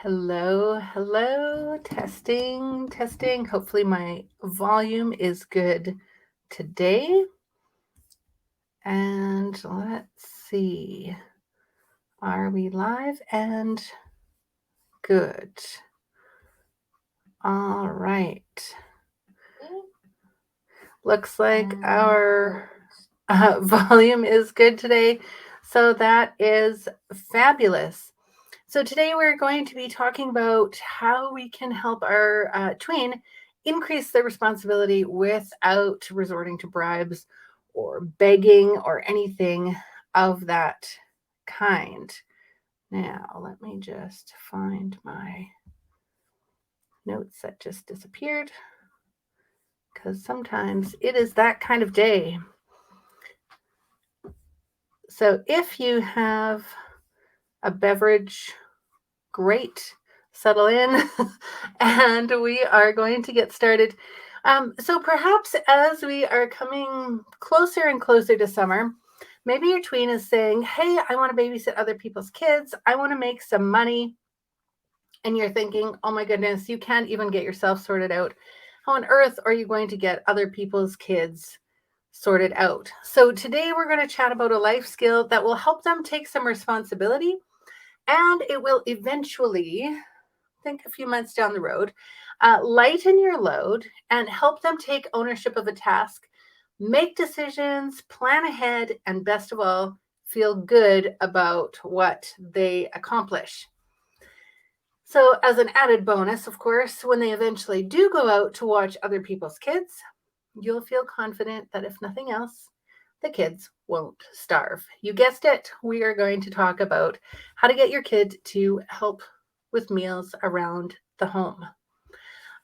Hello, hello, testing, testing. Hopefully, my volume is good today. And let's see, are we live and good? All right. Looks like our volume is good today. So that is fabulous. So, today we're going to be talking about how we can help our tween increase their responsibility without resorting to bribes or begging or anything of that kind. Now, let me just find my notes that just disappeared because sometimes it is that kind of day. So, if you have a beverage, great. Settle in, and we are going to get started. So, perhaps as we are coming closer and closer to summer, maybe your tween is saying, "Hey, I want to babysit other people's kids. I want to make some money." And you're thinking, "Oh my goodness, you can't even get yourself sorted out. How on earth are you going to get other people's kids sorted out?" So, today we're going to chat about a life skill that will help them take some responsibility, and it will eventually, think a few months down the road, lighten your load and help them take ownership of a task, make decisions, plan ahead, and best of all, feel good about what they accomplish. So, as an added bonus, of course, when they eventually do go out to watch other people's kids, you'll feel confident that if nothing else, the kids won't starve. You guessed it, we are going to talk about how to get your kid to help with meals around the home.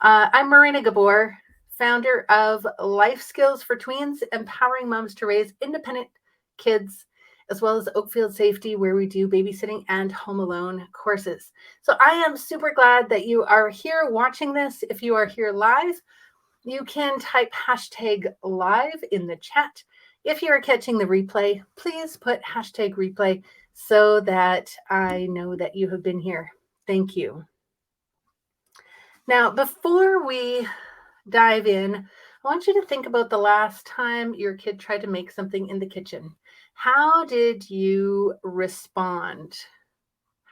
I'm Marina Gabor, founder of Life Skills for Tweens, empowering moms to raise independent kids, as well as Oakfield Safety, where we do babysitting and home alone courses. So I am super glad that you are here watching this. If you are here live, you can type hashtag live in the chat. If you are catching the replay, please put hashtag replay so that I know that you have been here. Thank you. Now, before we dive in, I want you to think about the last time your kid tried to make something in the kitchen. How did you respond?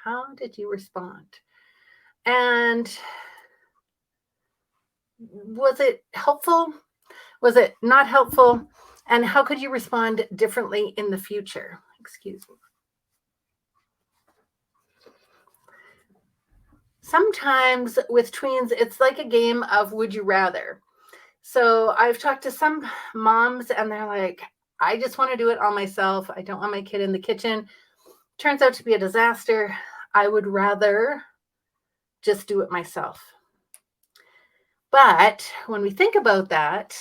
How did you respond? And was it helpful? Was it not helpful? And how could you respond differently in the future? Excuse me. Sometimes with tweens, it's like a game of would you rather. So I've talked to some moms and they're like, I just want to do it all myself. I don't want my kid in the kitchen. Turns out to be a disaster. I would rather just do it myself. But when we think about that,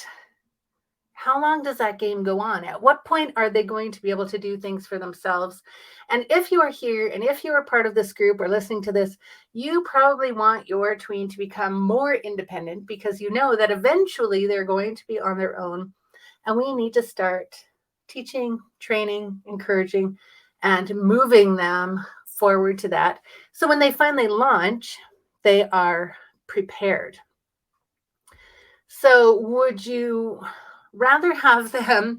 how long does that game go on? At what point are they going to be able to do things for themselves? And if you are here and if you are part of this group or listening to this, you probably want your tween to become more independent because you know that eventually they're going to be on their own. And we need to start teaching, training, encouraging, and moving them forward to that. So when they finally launch, they are prepared. So would you rather have them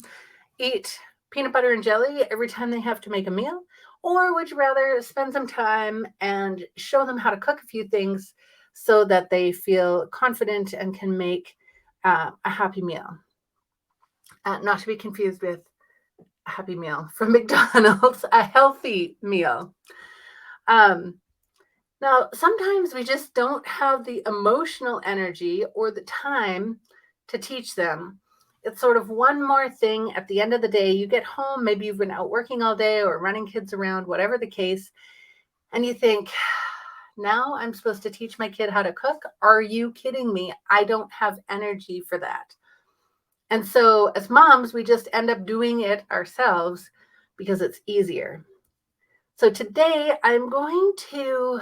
eat peanut butter and jelly every time they have to make a meal? Or would you rather spend some time and show them how to cook a few things so that they feel confident and can make a happy meal? Not to be confused with a happy meal from McDonald's, a healthy meal. Um, Now, sometimes we just don't have the emotional energy or the time to teach them. It's sort of one more thing at the end of the day. You get home, maybe you've been out working all day or running kids around, whatever the case, and you think, now I'm supposed to teach my kid how to cook? Are you kidding me? I don't have energy for that. And so, as moms, we just end up doing it ourselves because it's easier. So, today I'm going to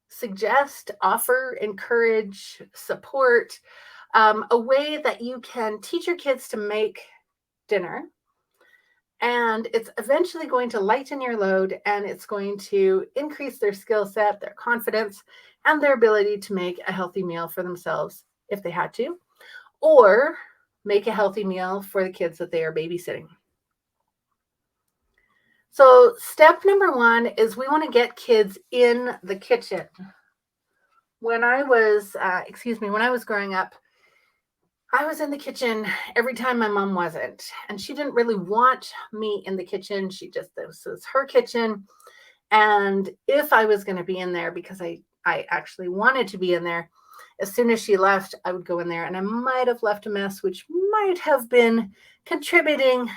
suggest, offer, encourage, support a way that you can teach your kids to make dinner And it's eventually going to lighten your load, and it's going to increase their skill set, their confidence, and their ability to make a healthy meal for themselves if they had to, or make a healthy meal for the kids that they are babysitting. So, step number one is we want to get kids in the kitchen. When I was growing up, I was in the kitchen every time my mom wasn't, and she didn't really want me in the kitchen. This was her kitchen. And if I was going to be in there, because I actually wanted to be in there, as soon as she left, I would go in there and I might have left a mess, which might have been contributing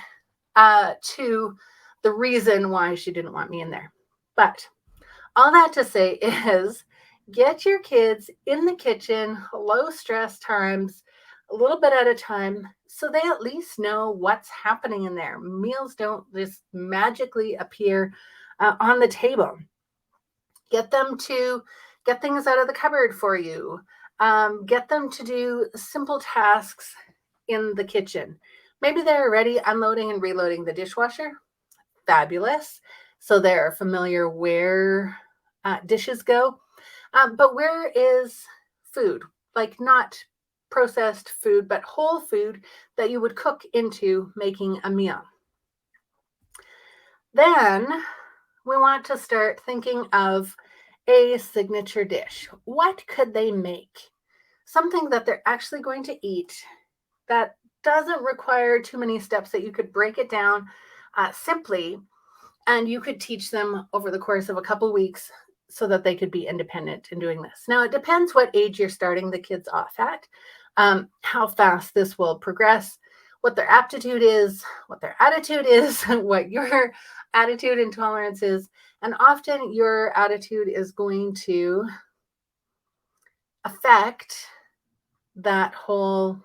to the reason why she didn't want me in there. But all that to say is get your kids in the kitchen, low stress times, a little bit at a time, so they at least know what's happening in there. Meals don't just magically appear on the table. Get them to get things out of the cupboard for you. Get them to do simple tasks in the kitchen. Maybe they're already unloading and reloading the dishwasher. Fabulous. So they're familiar where dishes go. But where is food? Like not processed food, but whole food that you would cook into making a meal. Then we want to start thinking of a signature dish. What could they make? Something that they're actually going to eat that doesn't require too many steps, that you could break it down simply, and you could teach them over the course of a couple weeks so that they could be independent in doing this. Now, it depends what age you're starting the kids off at, how fast this will progress, what their aptitude is, what their attitude is, what your attitude and tolerance is. And often your attitude is going to affect that whole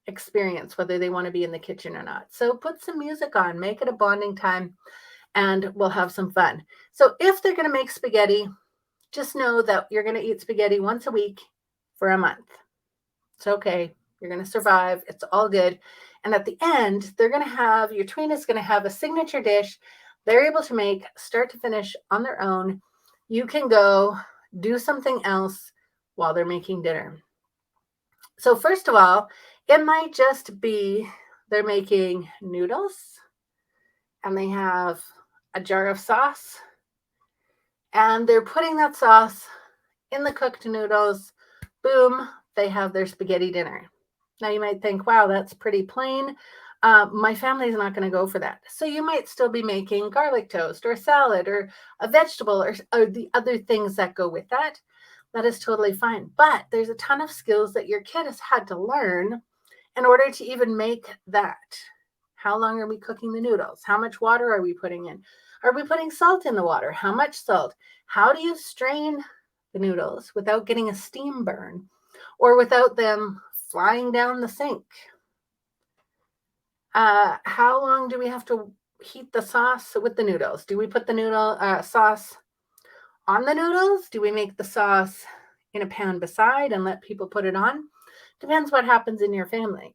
experience, whether they want to be in the kitchen or not. So put some music on, make it a bonding time, and we'll have some fun. So if they're going to make spaghetti, just know that you're going to eat spaghetti once a week for a month. It's okay. You're going to survive. It's all good. And at the end, your tween is going to have a signature dish they're able to make start to finish on their own. You can go do something else while they're making dinner. So first of all, it might just be they're making noodles and they have a jar of sauce and they're putting that sauce in the cooked noodles. Boom, they have their spaghetti dinner. Now you might think, wow, that's pretty plain. My family's not going to go for that. So you might still be making garlic toast or salad or a vegetable or the other things that go with that. That is totally fine. But there's a ton of skills that your kid has had to learn in order to even make that. How long are we cooking the noodles? How much water are we putting in? Are we putting salt in the water? How much salt? How do you strain the noodles without getting a steam burn or without them flying down the sink? How long do we have to heat the sauce with the noodles? Do we put the noodle sauce on the noodles? Do we make the sauce in a pan beside and let people put it on? Depends what happens in your family.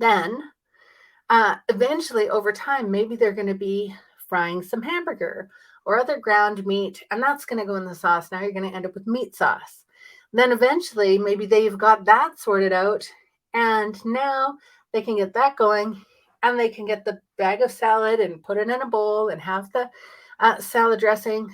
Then, eventually, over time, maybe they're going to be frying some hamburger or other ground meat, and that's going to go in the sauce. Now you're going to end up with meat sauce. Then eventually, maybe they've got that sorted out, and now they can get that going, and they can get the bag of salad and put it in a bowl and have the salad dressing.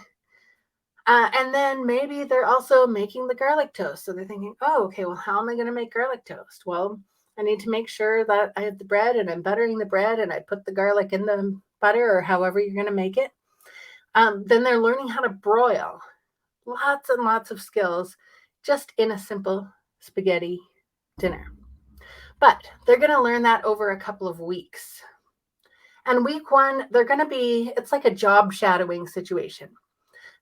And then maybe they're also making the garlic toast. So they're thinking, oh, okay, well, how am I going to make garlic toast? Well, I need to make sure that I have the bread and I'm buttering the bread and I put the garlic in the butter or however you're going to make it. Then they're learning how to broil. Lots and lots of skills just in a simple spaghetti dinner. But they're going to learn that over a couple of weeks. And week one, it's like a job shadowing situation.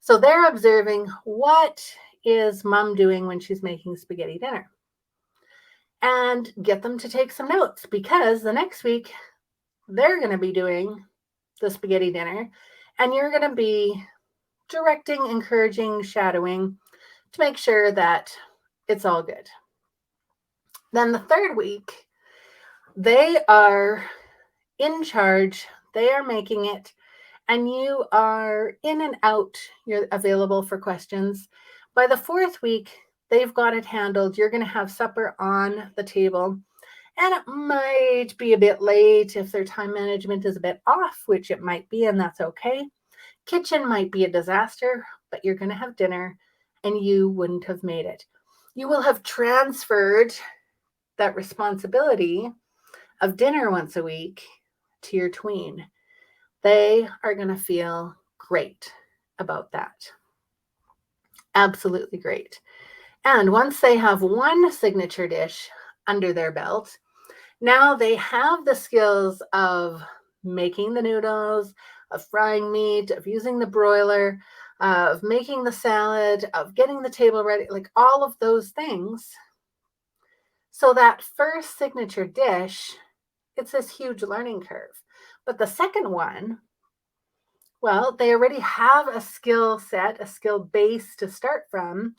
So they're observing, what is mom doing when she's making spaghetti dinner? And get them to take some notes, because the next week they're going to be doing the spaghetti dinner and you're going to be directing, encouraging, shadowing to make sure that it's all good. Then the third week, they are in charge. They are making it, and you are in and out. You're available for questions. By the fourth week, they've got it handled. You're going to have supper on the table. And it might be a bit late if their time management is a bit off, which it might be, and that's okay. Kitchen might be a disaster, but you're going to have dinner and you wouldn't have made it. You will have transferred that responsibility of dinner once a week to your tween. They are going to feel great about that. Absolutely great. And once they have one signature dish under their belt, now they have the skills of making the noodles, of frying meat, of using the broiler, of making the salad, of getting the table ready, like all of those things. So that first signature dish, it's this huge learning curve. But the second one, well, they already have a skill set, a skill base to start from.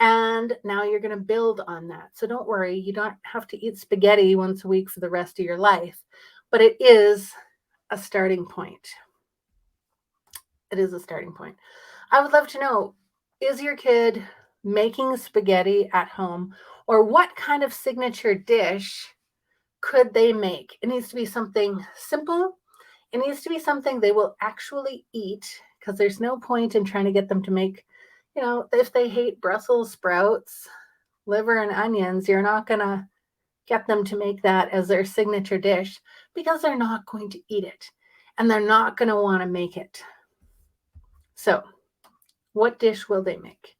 And now you're going to build on that. So don't worry, you don't have to eat spaghetti once a week for the rest of your life, but it is a starting point. It is a starting point. I would love to know, is your kid making spaghetti at home, or what kind of signature dish could they make? It needs to be something simple. It needs to be something they will actually eat, because there's no point in trying to get them to make, if they hate Brussels sprouts, liver, and onions, you're not going to get them to make that as their signature dish, because they're not going to eat it and they're not going to want to make it. So, what dish will they make?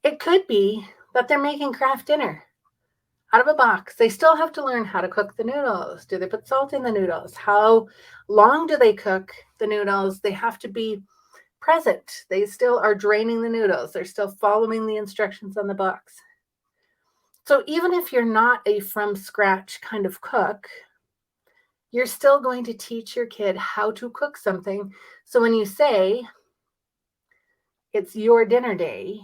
It could be that they're making Kraft dinner out of a box. They still have to learn how to cook the noodles. Do they put salt in the noodles? How long do they cook the noodles? They have to be present. They still are draining the noodles. They're still following the instructions on the box. So even if you're not a from scratch kind of cook, you're still going to teach your kid how to cook something. So when you say it's your dinner day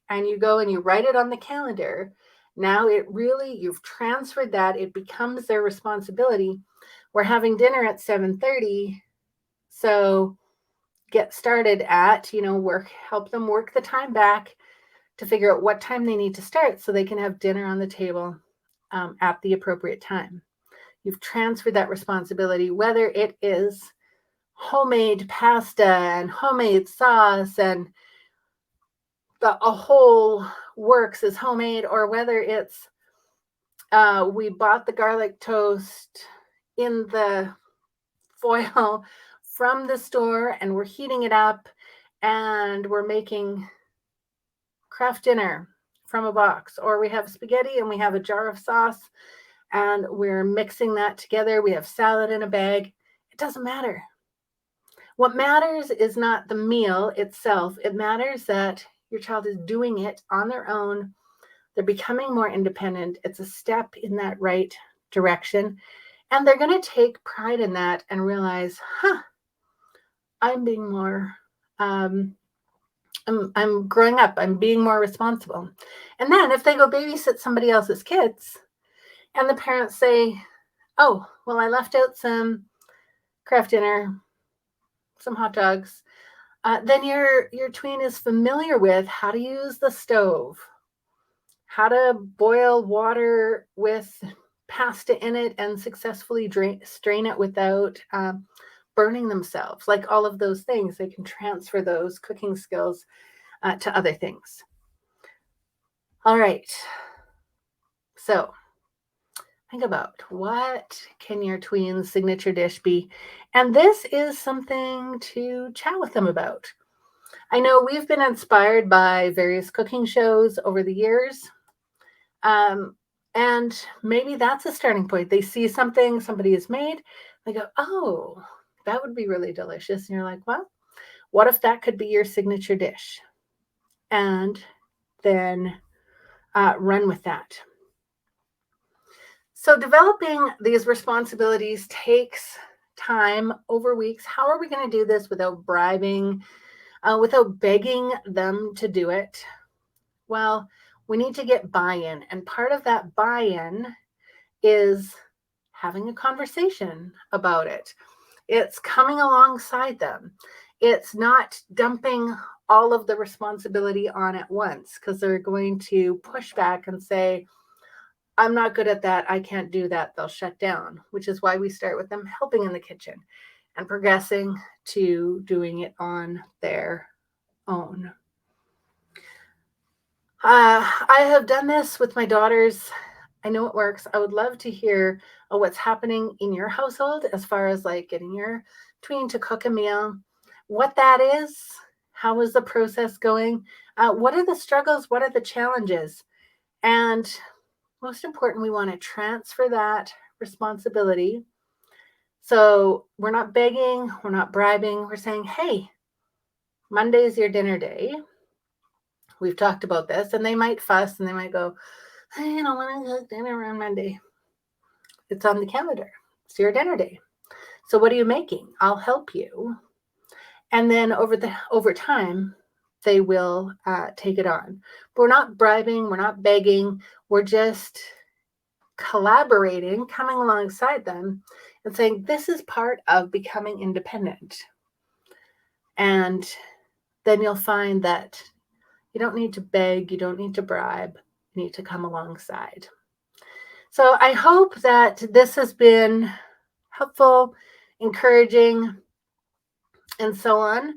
and you go and you write it on the calendar, now you've transferred that. It becomes their responsibility. We're having dinner at 7:30. So get started at, help them work the time back to figure out what time they need to start so they can have dinner on the table at the appropriate time. You've transferred that responsibility, whether it is homemade pasta and homemade sauce and a whole works is homemade, or whether it's we bought the garlic toast in the foil from the store and we're heating it up and we're making Kraft dinner from a box, or we have spaghetti and we have a jar of sauce and we're mixing that together. We have salad in a bag. It doesn't matter. What matters is not the meal itself. It matters that your child is doing it on their own. They're becoming more independent. It's a step in that right direction. And they're going to take pride in that and realize, I'm being more, I'm growing up. I'm being more responsible. And then if they go babysit somebody else's kids and the parents say, oh, well, I left out some Kraft dinner, some hot dogs, then your tween is familiar with how to use the stove, how to boil water with pasta in it and successfully strain it without burning themselves. Like all of those things, they can transfer those cooking skills to other things. All right. So think about, what can your tween's signature dish be? And this is something to chat with them about. I know we've been inspired by various cooking shows over the years. And maybe that's a starting point. They see something somebody has made. They go, oh, that would be really delicious. And you're like, well, what if that could be your signature dish? And then run with that. So developing these responsibilities takes time over weeks. How are we going to do this without bribing, without begging them to do it? Well, we need to get buy-in. And part of that buy-in is having a conversation about it. It's coming alongside them. It's not dumping all of the responsibility on at once because they're going to push back and say, I'm not good at that. I can't do that. They'll shut down, which is why we start with them helping in the kitchen and progressing to doing it on their own. I have done this with my daughters. I know it works. I would love to hear what's happening in your household as far as like getting your tween to cook a meal, what that is, how is the process going, what are the struggles, what are the challenges, and most important, we want to transfer that responsibility. So we're not begging, we're not bribing, we're saying, hey, Monday's your dinner day. We've talked about this, and they might fuss and they might go, I don't want to cook dinner on Monday. It's on the calendar. It's your dinner day. So what are you making? I'll help you. And then over time, they will take it on. But we're not bribing. We're not begging. We're just collaborating, coming alongside them, and saying this is part of becoming independent. And then you'll find that you don't need to beg. You don't need to bribe. You need to come alongside. So I hope that this has been helpful, encouraging, and so on.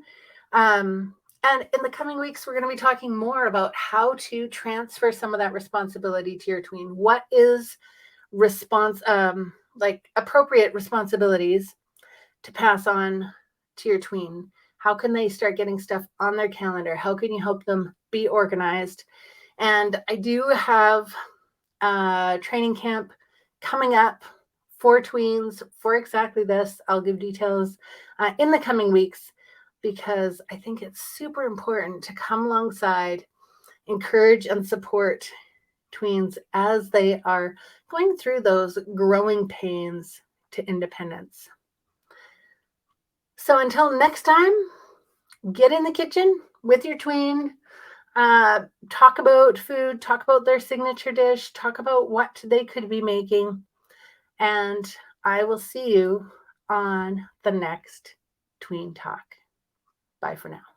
And in the coming weeks, we're going to be talking more about how to transfer some of that responsibility to your tween. What is like appropriate responsibilities to pass on to your tween? How can they start getting stuff on their calendar? How can you help them be organized? And I do have a training camp coming up for tweens for exactly this. I'll give details in the coming weeks because I think it's super important to come alongside, encourage, and support tweens as they are going through those growing pains to independence. So until next time, get in the kitchen with your tween, talk about food, talk about their signature dish, talk about what they could be making, and I will see you on the next Tween Talk. Bye for now.